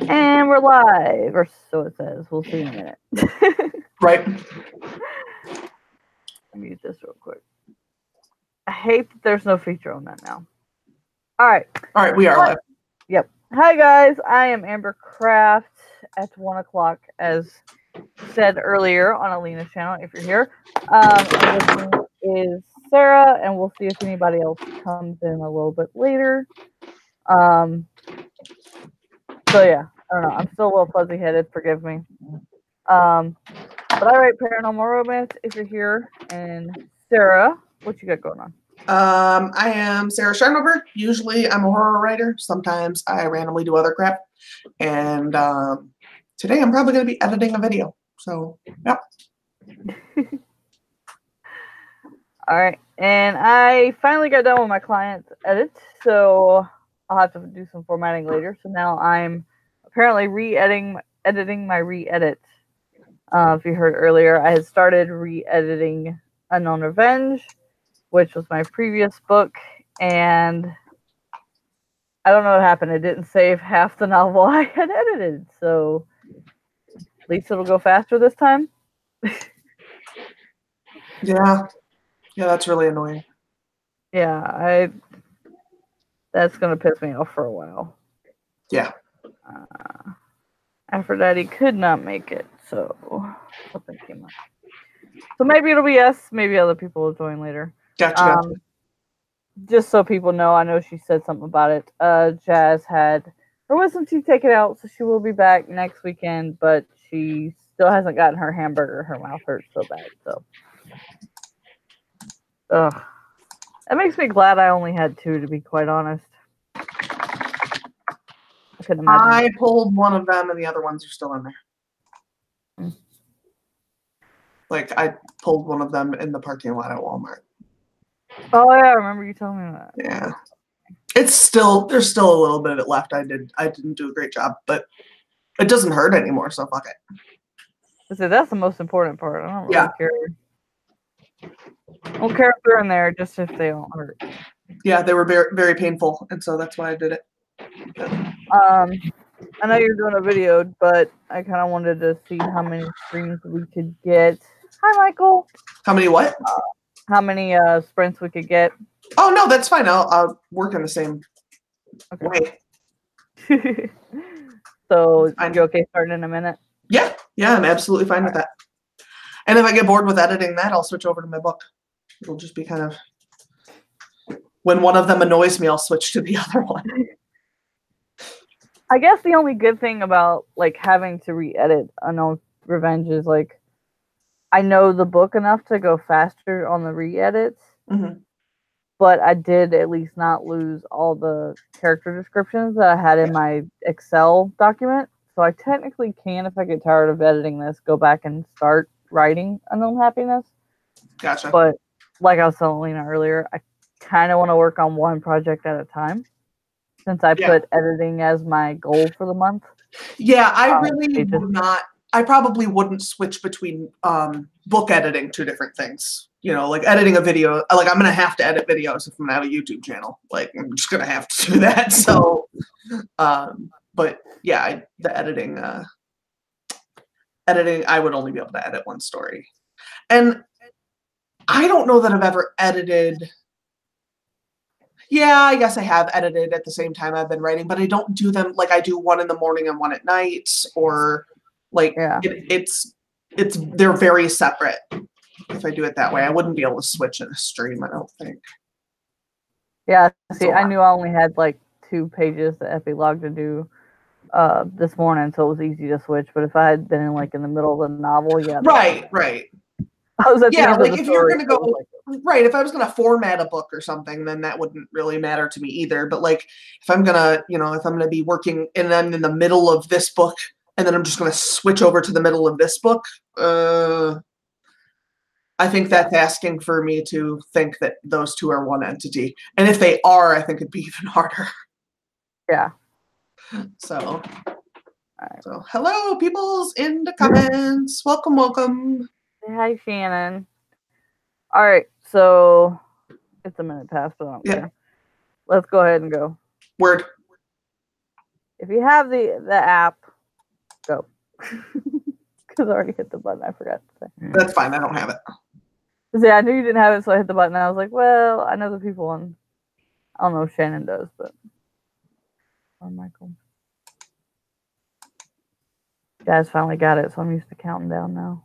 And we're live, or so it says. We'll see in a minute. Right. Mute this real quick. I hate that there's no feature on that now. All right. All right, we are live. Yep. Hi, guys. I am Amber Craft at 1 o'clock, as said earlier on Alina's channel, if you're here. And this one is Sarah, and we'll see if anybody else comes in a little bit later. So, yeah. I don't know. I'm still a little fuzzy-headed. Forgive me. But I write paranormal romance if you're here. And Sarah, what you got going on? I am Sarah Scharnweber. Usually I'm a horror writer. Sometimes I randomly do other crap. And today I'm probably going to be editing a video. So, yep. All right. And I finally got done with my client's edit. So I'll have to do some formatting later. So now I'm apparently editing my re-edit. If you heard earlier, I had started re-editing Unknown Revenge, which was my previous book, and I don't know what happened. It didn't save half the novel I had edited, so at least it'll go faster this time. Yeah, that's really annoying. Yeah, that's gonna piss me off for a while. Yeah. Aphrodite could not make it, so something came up. So maybe it'll be us, maybe other people will join later. Gotcha. Just so people know, I know she said something about it. Jazz had her wisdom teeth taken out, so she will be back next weekend, but she still hasn't gotten her hamburger. Her mouth hurts so bad, so. Ugh. That makes me glad I only had 2, to be quite honest. I couldn't imagine. I pulled one of them and the other ones are still in there. Like, I pulled one of them in the parking lot at Walmart. Oh, yeah, I remember you telling me that. Yeah. There's still a little bit of it left. I didn't do a great job, but it doesn't hurt anymore, so fuck it. So that's the most important part. I don't really care. I don't care if they're in there, just if they don't hurt. Yeah, they were very, very painful, and so that's why I did it. I know you're doing a video, but I kind of wanted to see how many streams we could get. Hi, Michael. How many what? How many sprints we could get. Oh, no, that's fine. I'll work in the same way. So, are you okay starting in a minute? Yeah, I'm absolutely fine with that. And if I get bored with editing that, I'll switch over to my book. It'll just be kind of, when one of them annoys me, I'll switch to the other one. I guess the only good thing about like having to re-edit Unknown Revenge is like I know the book enough to go faster on the re-edits, but I did at least not lose all the character descriptions that I had in my Excel document. So I technically can, if I get tired of editing this, go back and start writing Unknown Happiness. Gotcha. But like I was telling Lena earlier, I kind of want to work on one project at a time. Since I put editing as my goal for the month. Yeah, I really would not. I probably wouldn't switch between book editing, 2 different things. You know, like editing a video. Like I'm gonna have to edit videos if I'm gonna have a YouTube channel. Like I'm just gonna have to do that. So, but yeah, the editing, I would only be able to edit one story, and I don't know that I've ever edited. Yeah, I guess I have edited at the same time I've been writing, but I don't do them like I do one in the morning and one at night, or like they're very separate. If I do it that way, I wouldn't be able to switch in a stream, I don't think. Yeah, see, I knew I only had like 2 pages the epilogue to do this morning, so it was easy to switch. But if I had been in like in the middle of the novel, right. I was at the end like of the if story, you're gonna go right, if I was gonna format a book or something, then that wouldn't really matter to me either. But like if I'm gonna, if I'm gonna be working and I'm in the middle of this book and then I'm just gonna switch over to the middle of this book, I think that's asking for me to think that those 2 are one entity. And if they are, I think it'd be even harder. Yeah. So so hello, peoples in the comments. Welcome. Hi, Shannon. All right, so it's a minute past, but I don't care. Let's go ahead and go. Word. If you have the app, go. Because I already hit the button. I forgot to say. That's fine. I don't have it. Yeah, I knew you didn't have it, so I hit the button. And I was like, well, I know the people on. I don't know if Shannon does, but. Oh, Michael. Guys finally got it, so I'm used to counting down now.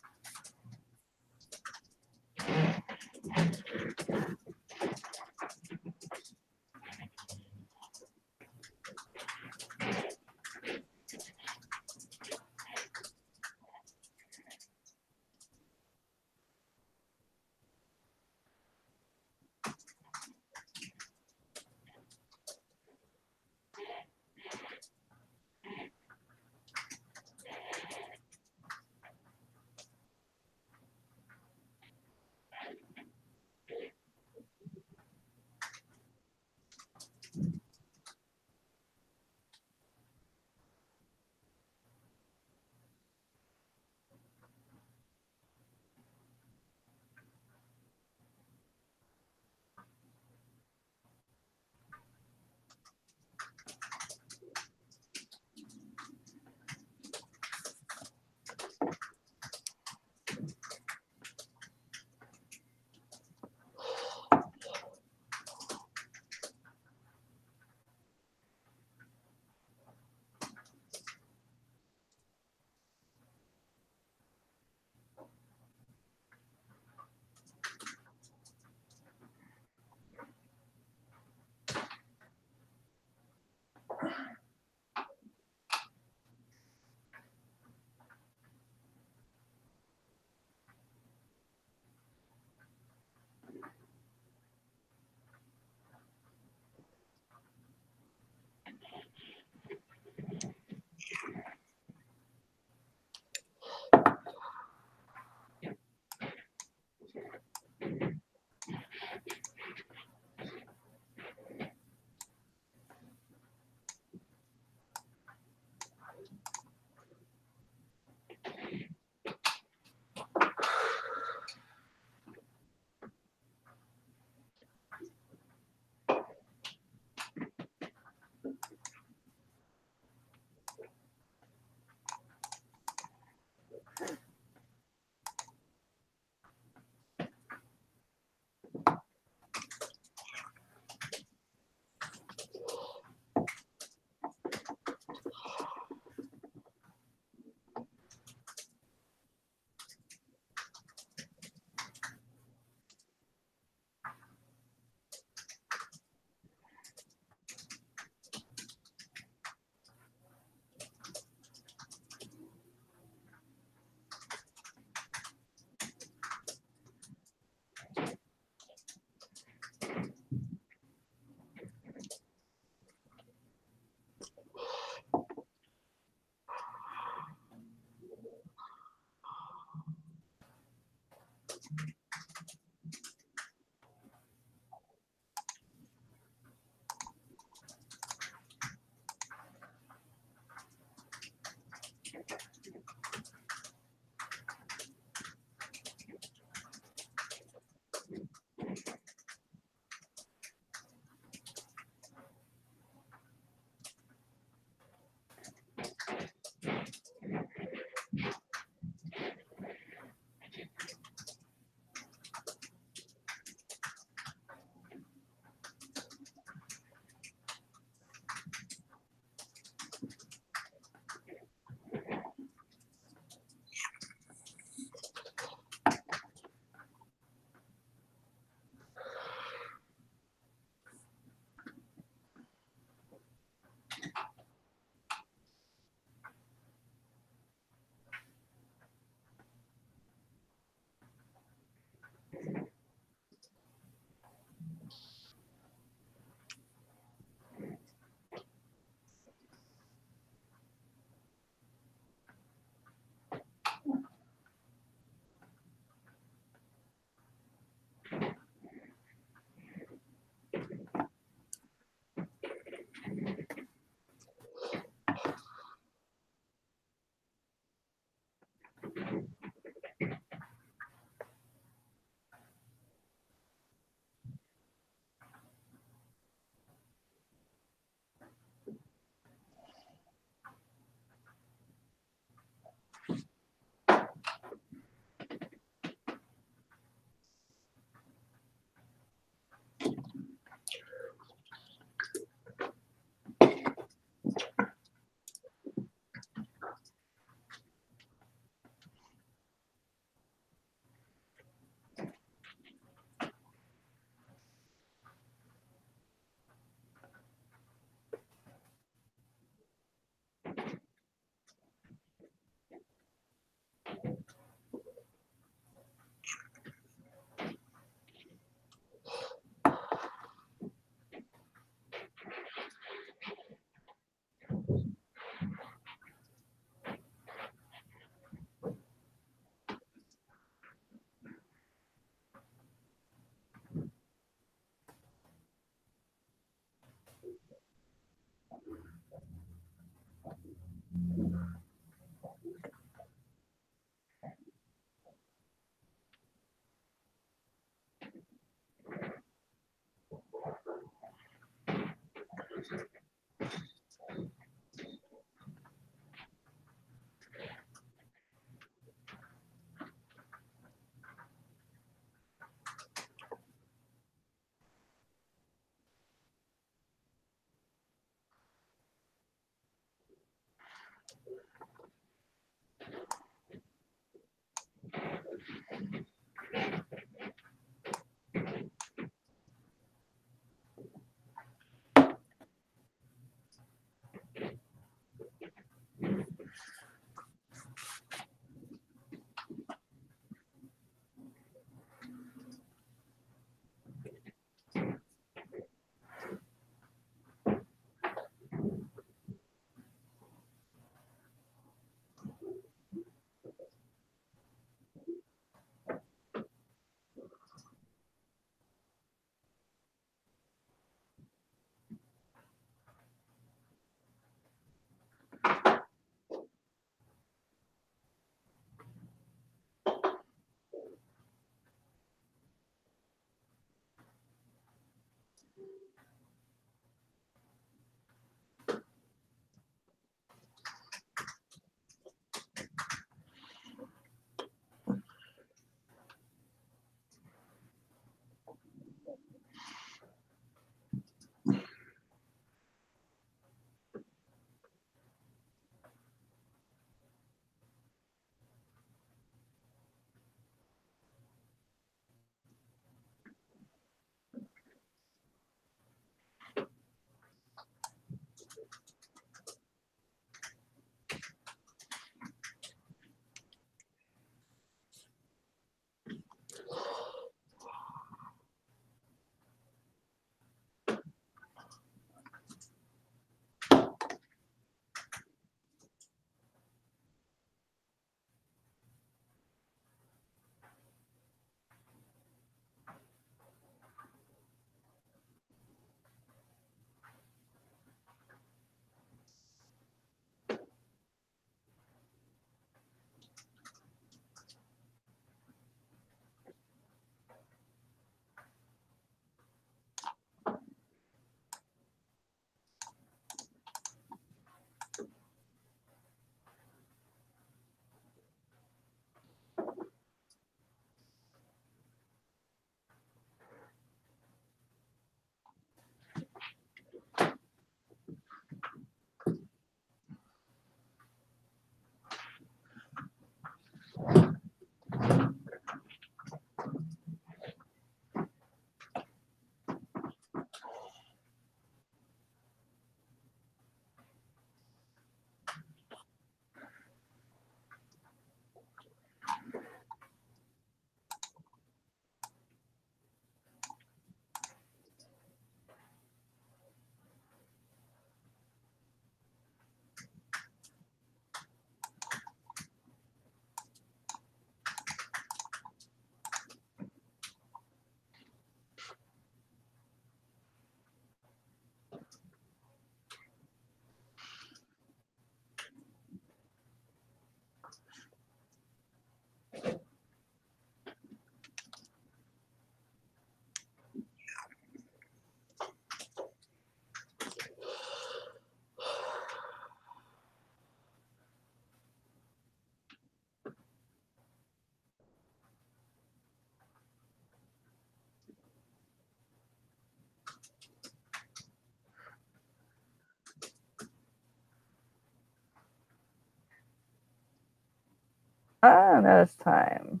Ah, now it's time.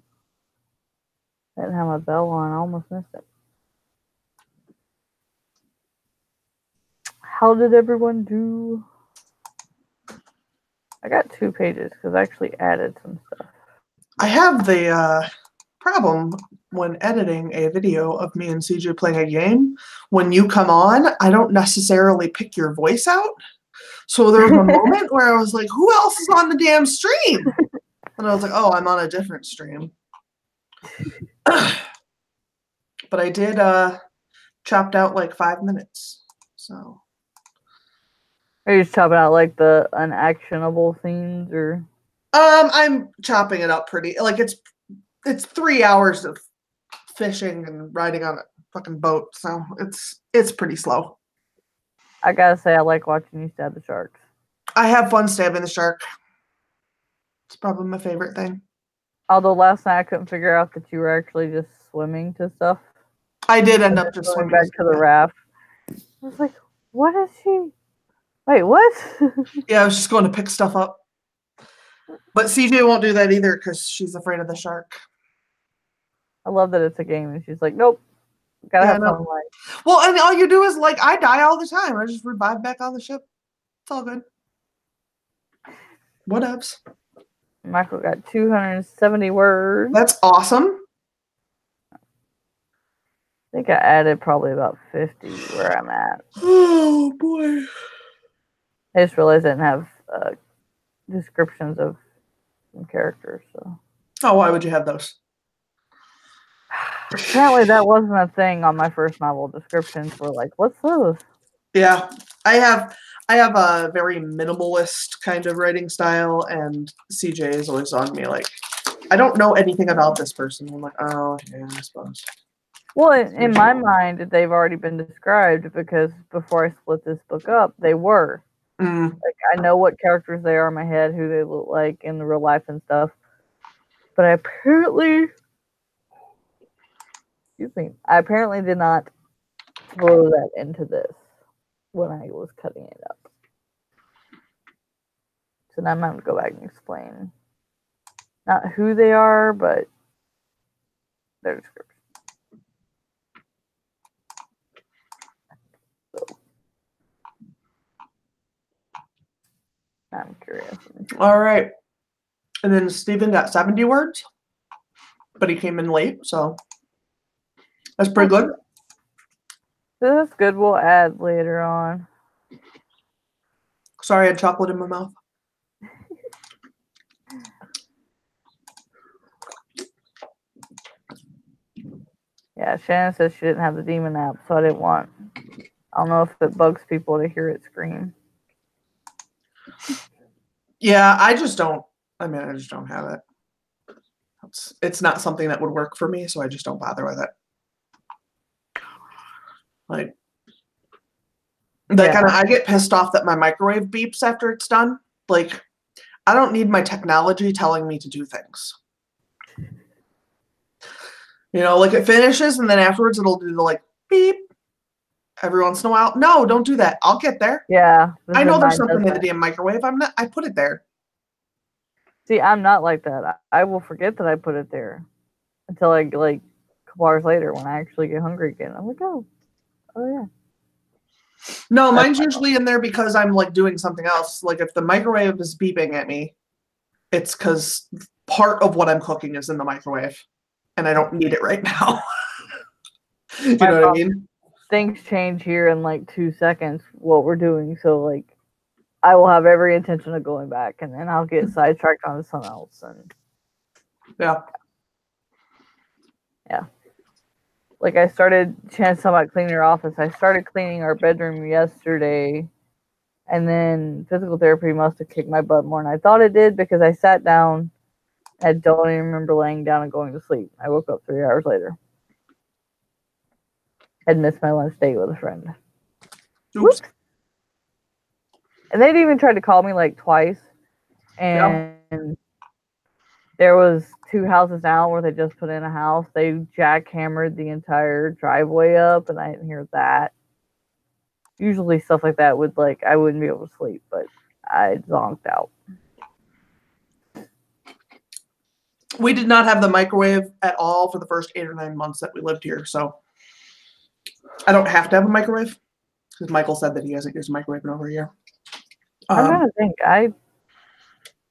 I didn't have my bell on. I almost missed it. How did everyone do? I got 2 pages because I actually added some stuff. I have the problem when editing a video of me and CJ playing a game. When you come on, I don't necessarily pick your voice out. So there was a moment where I was like, who else is on the damn stream? And I was like, oh, I'm on a different stream. But I did chopped out like 5 minutes. So Are you just chopping out like the unactionable scenes, or? I'm chopping it up pretty like it's 3 hours of fishing and riding on a fucking boat, so it's pretty slow. I gotta say, I like watching you stab the sharks. I have fun stabbing the shark. It's probably my favorite thing. Although last night I couldn't figure out that you were actually just swimming to stuff. I did end up just swimming back to the raft. I was like, what is she? Wait, what? Yeah, I was just going to pick stuff up. But CJ won't do that either because she's afraid of the shark. I love that it's a game, and she's like, nope, gotta have fun life. Well, and all you do is like, I die all the time. I just revive back on the ship. It's all good. Whatevs. Michael got 270 words. That's awesome. I think I added probably about 50 where I'm at. Oh, boy. I just realized I didn't have descriptions of some characters. So. Oh, why would you have those? Apparently that wasn't a thing on my first novel. Descriptions were like, what's those? Yeah, I have a very minimalist kind of writing style, and CJ is always on me like, I don't know anything about this person. I'm like, oh, yeah, I suppose. Well, in my mind, they've already been described because before I split this book up, they were. Like, I know what characters they are in my head, who they look like in the real life and stuff. But I apparently did not throw that into this when I was cutting it up. So now I'm going to go back and explain not who they are, but their description. So, I'm curious. All right. And then Stephen got 70 words, but he came in late, so that's pretty good. That's good. We'll add later on. Sorry, I had chocolate in my mouth. Yeah, Shannon says she didn't have the demon app, so I didn't want. I don't know if it bugs people to hear it scream. Yeah, I just don't have it. It's not something that would work for me, so I just don't bother with it. Like, I get pissed off that my microwave beeps after it's done. Like, I don't need my technology telling me to do things. You know, like it finishes and then afterwards it'll do the like beep every once in a while. No, don't do that. I'll get there. Yeah. I know there's something in the damn microwave. I put it there. See, I'm not like that. I will forget that I put it there until like a couple hours later when I actually get hungry again. I'm like, oh yeah. No, mine's usually in there because I'm like doing something else. Like if the microwave is beeping at me, it's because part of what I'm cooking is in the microwave and I don't need it right now. You know what I mean? Things change here in like 2 seconds what we're doing. So like I will have every intention of going back and then I'll get sidetracked onto something else. And yeah. Like I started, Chance talking about cleaning her office. I started cleaning our bedroom yesterday, and then physical therapy must have kicked my butt more than I thought it did because I sat down. I don't even remember laying down and going to sleep. I woke up 3 hours later. I'd missed my lunch date with a friend. Oops. And they'd even tried to call me like twice, and there was 2 houses down where they just put in a house. They jackhammered the entire driveway up, and I didn't hear that. Usually stuff like that would I wouldn't be able to sleep, but I zonked out. We did not have the microwave at all for the first 8 or 9 months that we lived here. So I don't have to have a microwave because Michael said that he hasn't used a microwave in over a year. I'm trying to think. I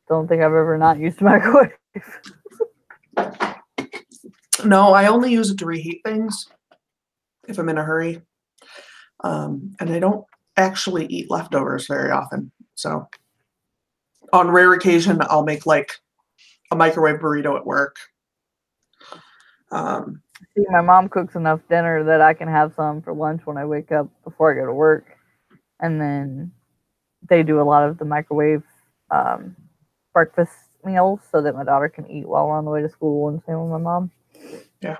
don't think I've ever not used a microwave. No, I only use it to reheat things if I'm in a hurry. And I don't actually eat leftovers very often. So on rare occasion, I'll make like a microwave burrito at work. See, my mom cooks enough dinner that I can have some for lunch when I wake up before I go to work. And then they do a lot of the microwave breakfast meals so that my daughter can eat while we're on the way to school, and same with my mom. Yeah.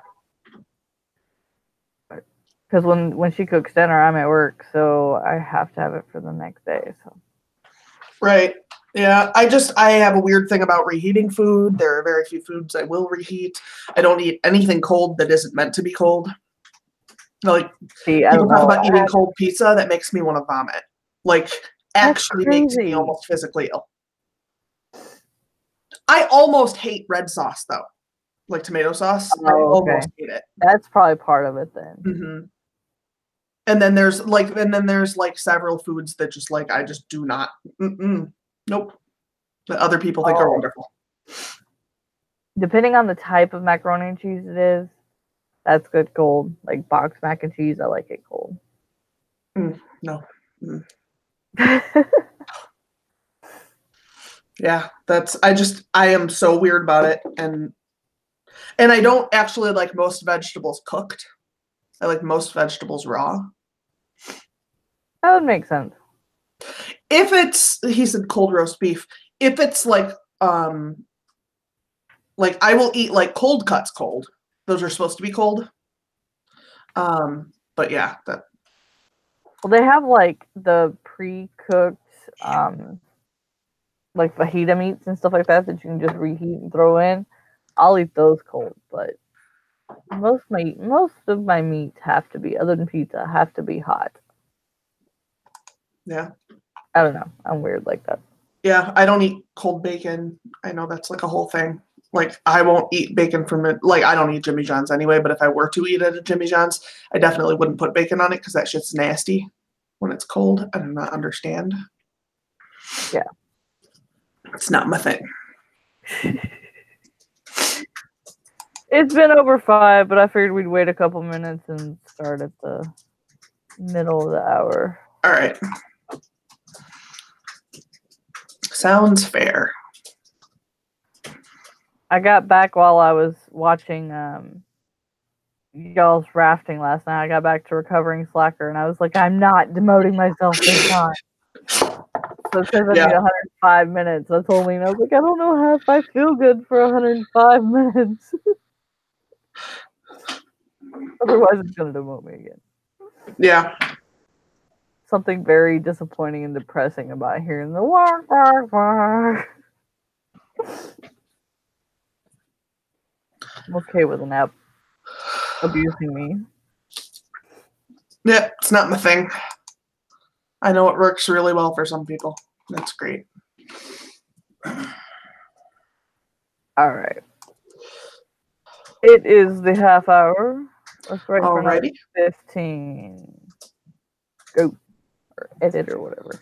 Because when she cooks dinner, I'm at work, so I have to have it for the next day. So. Right. Yeah. I have a weird thing about reheating food. There are very few foods I will reheat. I don't eat anything cold that isn't meant to be cold. Like, see, I people don't talk know. about eating cold pizza, that makes me want to vomit. Like, actually makes me crazy. almost physically ill. I almost hate red sauce though, like tomato sauce. I almost hate it. That's probably part of it then. Mm-hmm. And then there's like several foods that just like I just do not. Nope. That other people think are wonderful. Depending on the type of macaroni and cheese it is, that's good cold. Like box mac and cheese, I like it cold. No. Yeah, I am so weird about it, and I don't actually like most vegetables cooked. I like most vegetables raw. That would make sense. If it's, he said cold roast beef. If it's like I will eat like cold cuts cold. Those are supposed to be cold. But yeah, that. Well, they have like the pre-cooked like fajita meats and stuff like that you can just reheat and throw in. I'll eat those cold, but most of my meats have to be, other than pizza, have to be hot. Yeah. I don't know. I'm weird like that. Yeah, I don't eat cold bacon. I know that's like a whole thing. Like, I won't eat bacon from it. Like, I don't eat Jimmy John's anyway, but if I were to eat at a Jimmy John's, I definitely wouldn't put bacon on it because that shit's nasty when it's cold. I do not understand. Yeah. It's not my thing. It's been over 5, but I figured we'd wait a couple minutes and start at the middle of the hour. All right. Sounds fair. I got back while I was watching y'all's rafting last night. I got back to recovering Slacker, and I was like, I'm not demoting myself this time. So it says I need 105 minutes. I told Lena, I was like, I don't know if I feel good for 105 minutes. Otherwise, it's going to demote me again. Yeah. Something very disappointing and depressing about hearing the wah, wah, wah. I'm okay with an app abusing me. Yeah, it's not my thing. I know it works really well for some people. That's great. All right. It is the half hour. Let's wait for another 15. Go. Or edit or whatever.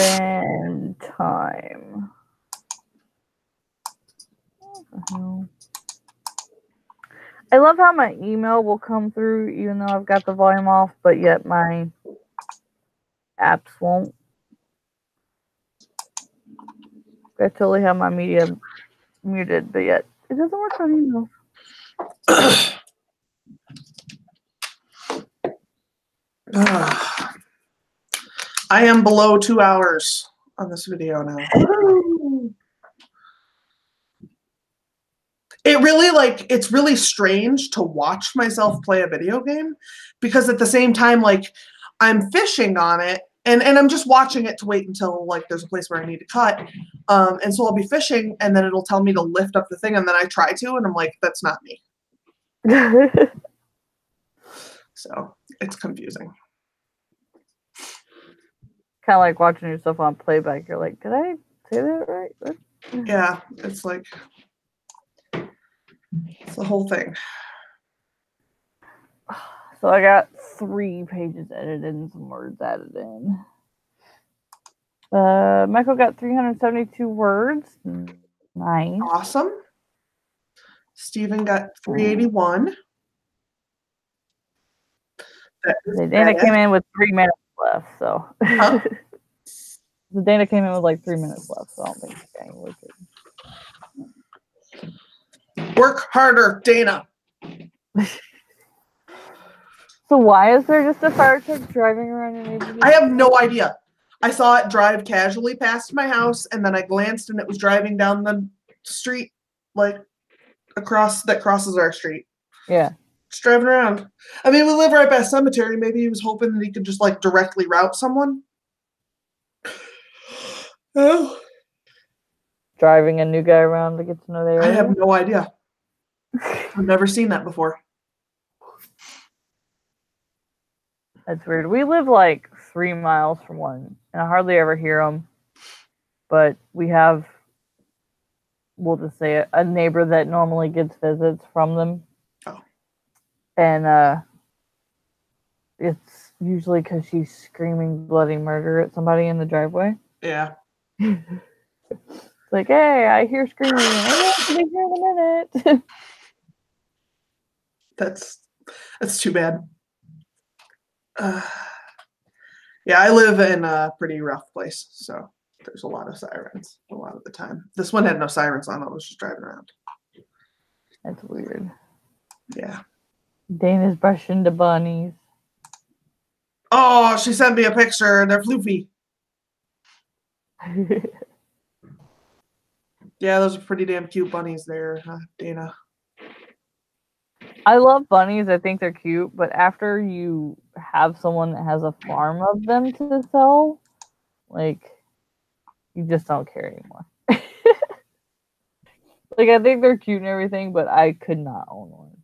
and time. What the hell? I love how my email will come through even though I've got the volume off, but yet my apps won't. I totally have my media muted, but yet it doesn't work on email. I am below 2 hours on this video now. It's really strange to watch myself play a video game because at the same time, like I'm fishing on it and I'm just watching it to wait until like there's a place where I need to cut. And so I'll be fishing and then it'll tell me to lift up the thing and then I try to and I'm like, that's not me. So it's confusing. Kind of like watching yourself on playback. You're like, did I say that right? Yeah, it's like, it's the whole thing. So I got 3 pages edited and some words added in. Michael got 372 words. Nice. Awesome. Stephen got 381. Dana came in with 3 minutes left, so. Huh? So Dana came in with like 3 minutes left, so I don't think she's getting wicked. Work harder, Dana. So why is there just a fire truck driving around your neighborhood? I have no idea. I saw it drive casually past my house, and then I glanced, and it was driving down the street, like that crosses our street. Yeah. Just driving around. I mean, we live right by a cemetery. Maybe he was hoping that he could just like directly route someone. Oh. Driving a new guy around to get to know the area? I have no idea. I've never seen that before. That's weird. We live like 3 miles from one, and I hardly ever hear them. But we have, we'll just say, a neighbor that normally gets visits from them. Oh. And it's usually because she's screaming bloody murder at somebody in the driveway. Yeah. It's like, hey, I hear screaming. I have to be here in a minute. That's too bad. Yeah, I live in a pretty rough place, so there's a lot of sirens a lot of the time. This one had no sirens on. I was just driving around. That's weird. Yeah. Dana's brushing the bunnies. Oh, she sent me a picture. They're floofy. Yeah, those are pretty damn cute bunnies there, Dana. I love bunnies. I think they're cute, but after you have someone that has a farm of them to sell, like, you just don't care anymore. Like, I think they're cute and everything, but I could not own one.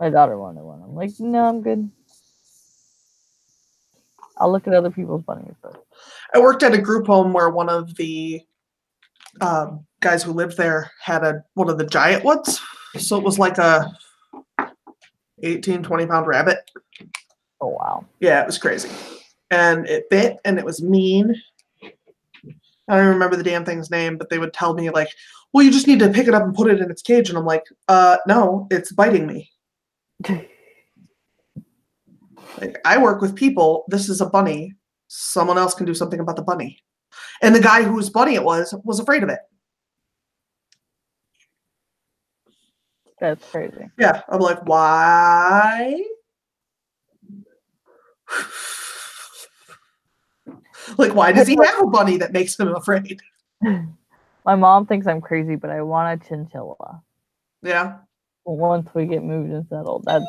My daughter wanted one. I'm like, no, I'm good. I'll look at other people's bunnies. But I worked at a group home where one of the guys who lived there had one of the giant ones. So it was like a 18, 20-pound rabbit. oh, wow. Yeah, it was crazy. And it bit, and it was mean. I don't remember the damn thing's name, but they would tell me, like, well, you just need to pick it up and put it in its cage. And I'm like, no, it's biting me. Like, I work with people. This is a bunny. Someone else can do something about the bunny. And the guy whose bunny it was afraid of it. That's crazy. Yeah, I'm like, why? Like, why does he have a bunny that makes him afraid? My mom thinks I'm crazy, but I want a chinchilla. Yeah. But once we get moved and settled, that's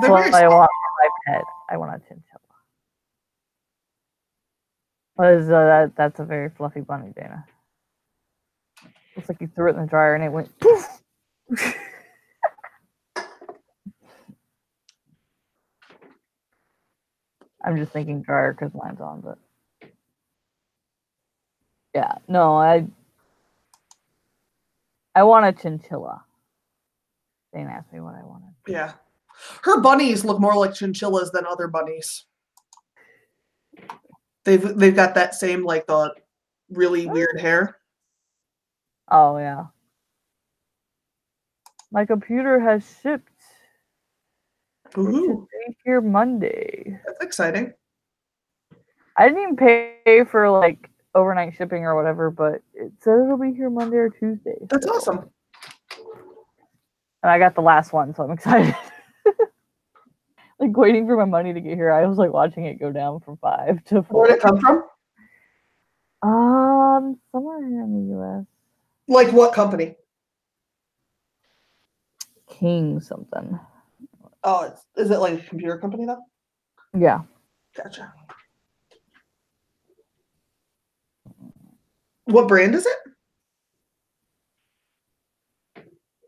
what I want for my pet. I want a chinchilla. That's a very fluffy bunny, Dana. Looks like you threw it in the dryer and it went poof. I'm just thinking dryer because mine's on, but yeah, no, I want a chinchilla. Dana asked me what I wanted. Yeah. Her bunnies look more like chinchillas than other bunnies. They've got that same like the really weird hair. Oh yeah. My computer has shipped. It should be here Monday. That's exciting. I didn't even pay for like overnight shipping or whatever, but it said it'll be here Monday or Tuesday. That's awesome. And I got the last one, so I'm excited. Like waiting for my money to get here, I was like watching it go down from 5 to 4. Where'd it come from? Somewhere here in the U.S. Like what company? King something. Oh, is it like a computer company though? Yeah. Gotcha. What brand is it?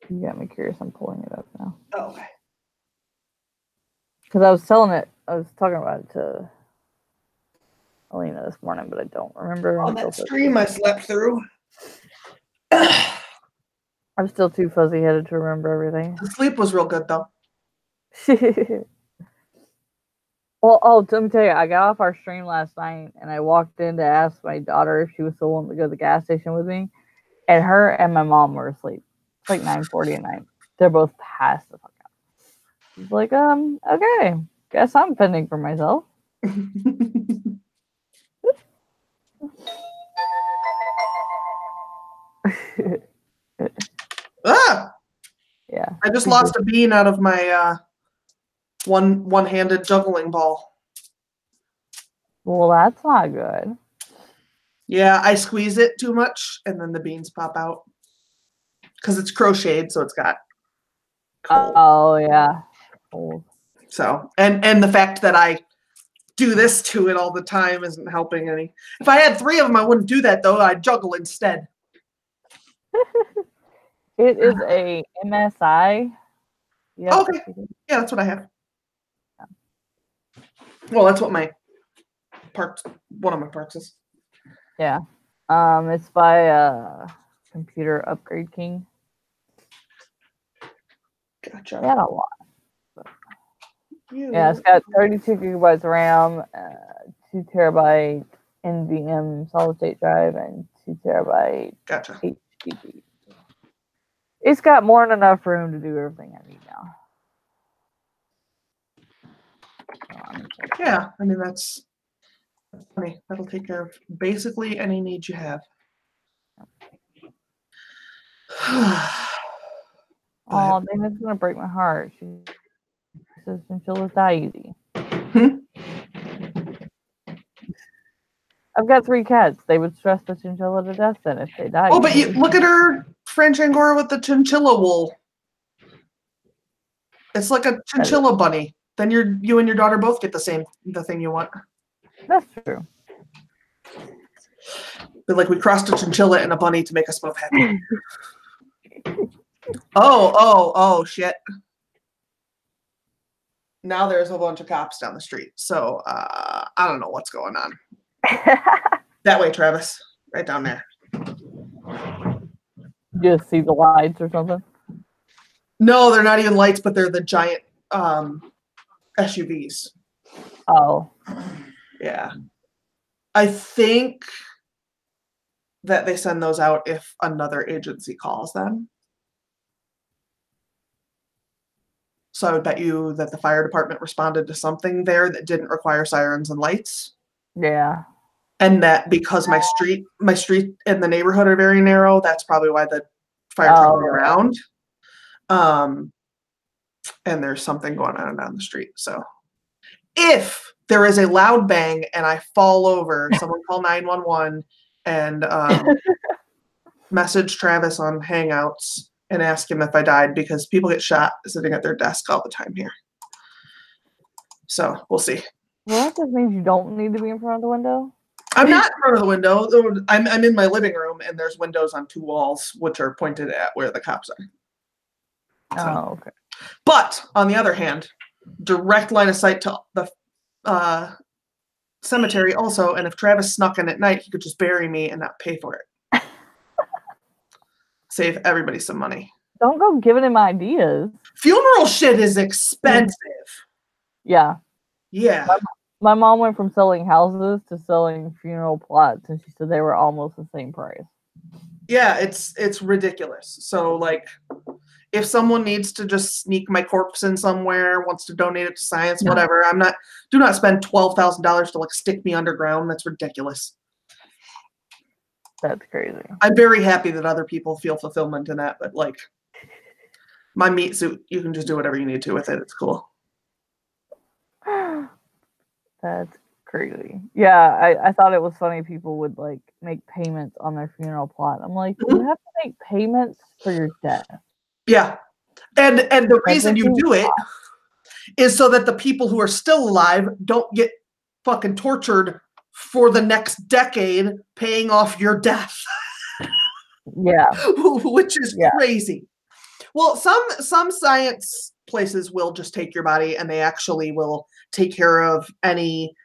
You got me curious. I'm pulling it up now. Oh, okay. Because I was talking about it to Alina this morning, but I don't remember. On that stream I slept through. I'm still too fuzzy-headed to remember everything. The sleep was real good, though. Well, let me tell you, I got off our stream last night, and I walked in to ask my daughter if she was still wanting to go to the gas station with me, and her and my mom were asleep. It's like 9:40 at night. They're both passed the fuck out. She's like, okay, guess I'm fending for myself. Ah! Yeah. I just lost a bean out of my one-handed juggling ball. Well, that's not good. Yeah, I squeeze it too much, and then the beans pop out. Because it's crocheted, so it's got cold. Oh, yeah. Cold. So, and the fact that I do this to it all the time isn't helping any. If I had 3 of them, I wouldn't do that, though. I'd juggle instead. It is a MSI. Yeah, okay. Yeah, that's what I have. Yeah. Well, that's what my one of my parts is. Yeah. It's by Computer Upgrade King. Gotcha. Yeah, a lot. Yeah, it's got 32 gigabytes of RAM, 2 terabyte NVMe solid state drive, and 2 terabyte gotcha. HDD. It's got more than enough room to do everything I need now. Yeah, I mean that's funny. That'll take care of basically any need you have. Oh, Dana's gonna break my heart. She says chinchillas die easy. I've got 3 cats. They would stress the chinchilla to death then if they died. Oh, but you look at her French Angora with the chinchilla wool. It's like a chinchilla bunny. Then you and your daughter both get the thing you want. That's true. But like we crossed a chinchilla and a bunny to make us both happy. Oh, shit. Now there's a bunch of cops down the street. So I don't know what's going on. That way, Travis. Right down there. You just see the lights or something? No, they're not even lights, but they're the giant SUVs. Oh. Yeah. I think that they send those out if another agency calls them. So I would bet you that the fire department responded to something there that didn't require sirens and lights. Yeah. And that because my street and the neighborhood are very narrow, that's probably why the fire truck went around. And there's something going on down the street. So if there is a loud bang and I fall over, someone call 911 and message Travis on Hangouts and ask him if I died, because people get shot sitting at their desk all the time here. So we'll see. Well, that just means you don't need to be in front of the window. I'm not in front of the window. I'm in my living room, and there's windows on 2 walls, which are pointed at where the cops are. So. Oh, okay. But on the other hand, direct line of sight to the cemetery also, and if Travis snuck in at night, he could just bury me and not pay for it. Save everybody some money. Don't go giving him ideas. Funeral shit is expensive. Yeah. Yeah. My mom went from selling houses to selling funeral plots, and she said they were almost the same price. Yeah, it's ridiculous. So like, if someone needs to just sneak my corpse in somewhere, wants to donate it to science, whatever, do not spend $12,000 to like stick me underground. That's ridiculous. That's crazy. I'm very happy that other people feel fulfillment in that, but like, my meat suit, you can just do whatever you need to with it. It's cool. That's crazy. Yeah, I thought it was funny people would like make payments on their funeral plot. I'm like, you have to make payments for your death. Yeah. And the reason you do it is so that the people who are still alive don't get fucking tortured for the next decade paying off your death. Yeah. Which is crazy. Well, some science places will just take your body and they actually will take care of any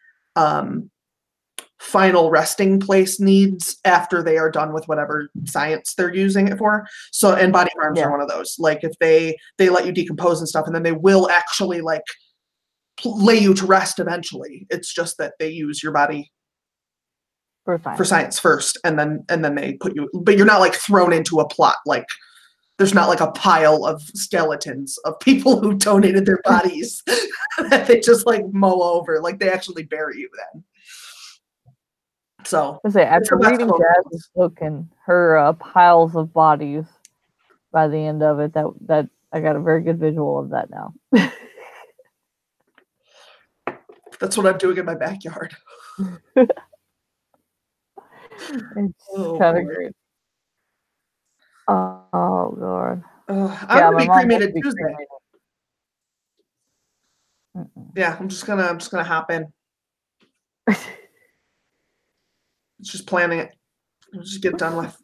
final resting place needs after they are done with whatever science they're using it for. So, and body farms are one of those. Like if they let you decompose and stuff, and then they will actually like lay you to rest eventually. It's just that they use your body for science first, and then they put you, but you're not like thrown into a plot. Like there's not like a pile of skeletons of people who donated their bodies that they just like mow over. Like they actually bury you then. So I say, after reading Jazz's book and her piles of bodies by the end of it, that I got a very good visual of that now. That's what I'm doing in my backyard. It's kind of great. Oh god. I'm gonna be cremated Tuesday. Yeah, I'm just gonna hop in. It's just planning it. We'll just get done with.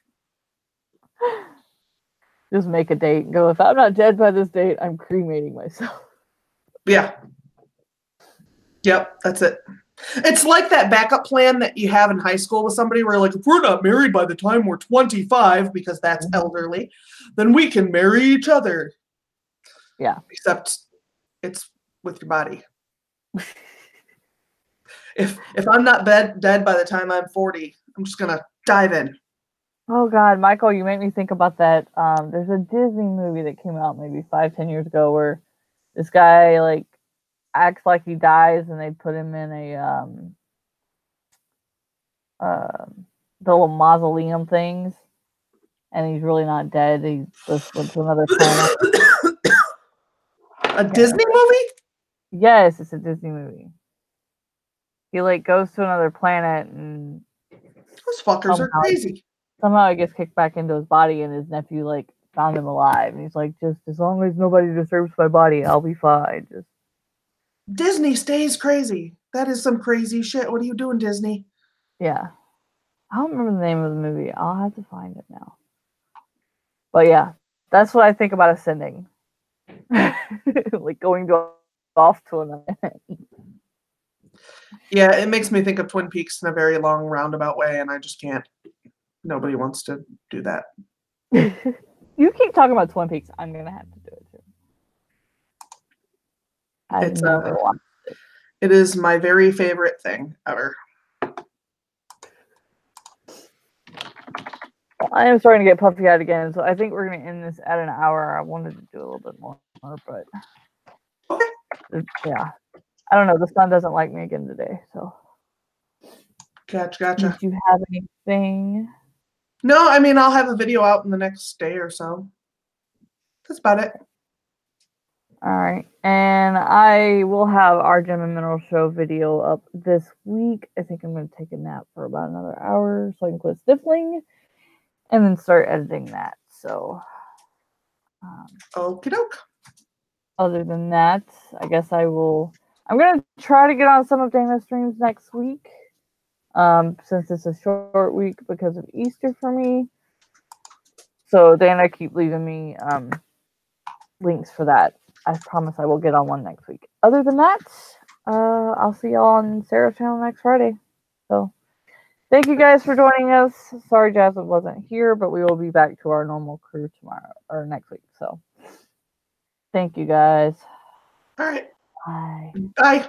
Just make a date and go, if I'm not dead by this date, I'm cremating myself. Yeah. Yep, that's it. It's like that backup plan that you have in high school with somebody where like, if we're not married by the time we're 25, because that's elderly, then we can marry each other. Yeah. Except it's with your body. If I'm not dead by the time I'm 40, I'm just gonna dive in. Oh god, Michael, you make me think about that. There's a Disney movie that came out maybe 5-10 years ago where this guy like acts like he dies and they put him in a the little mausoleum things, and he's really not dead. He just went to another planet. A Disney movie? Yes, it's a Disney movie. He like goes to another planet and those fuckers are crazy. Somehow he gets kicked back into his body, and his nephew like found him alive, and he's like, just as long as nobody disturbs my body, I'll be fine. Just Disney stays crazy. That is some crazy shit. What are you doing, Disney? Yeah. I don't remember the name of the movie. I'll have to find it now. But yeah, that's what I think about ascending. Like going off to another. Yeah, it makes me think of Twin Peaks in a very long roundabout way, and I just can't. Nobody wants to do that. You keep talking about Twin Peaks. I'm gonna have to do it too. I've never watched it. It is my very favorite thing ever. I am starting to get puffy-eyed again, so I think we're going to end this at an hour. I wanted to do a little bit more, but yeah. I don't know. The sun doesn't like me again today, so. Gotcha. Did you have anything? No, I mean, I'll have a video out in the next day or so. That's about it. All right. And I will have our Gem and Mineral Show video up this week. I think I'm going to take a nap for about another hour so I can quit sniffling. And then start editing that. So, okie doke. Other than that, I guess I'm going to try to get on some of Dana's streams next week. Since it's a short week because of Easter for me. So Dana keep leaving me links for that. I promise I will get on one next week. Other than that, I'll see y'all on Sarah's channel next Friday. So. Thank you guys for joining us. Sorry Jasmine wasn't here, but we will be back to our normal crew tomorrow or next week. So thank you guys. All right. Bye. Bye.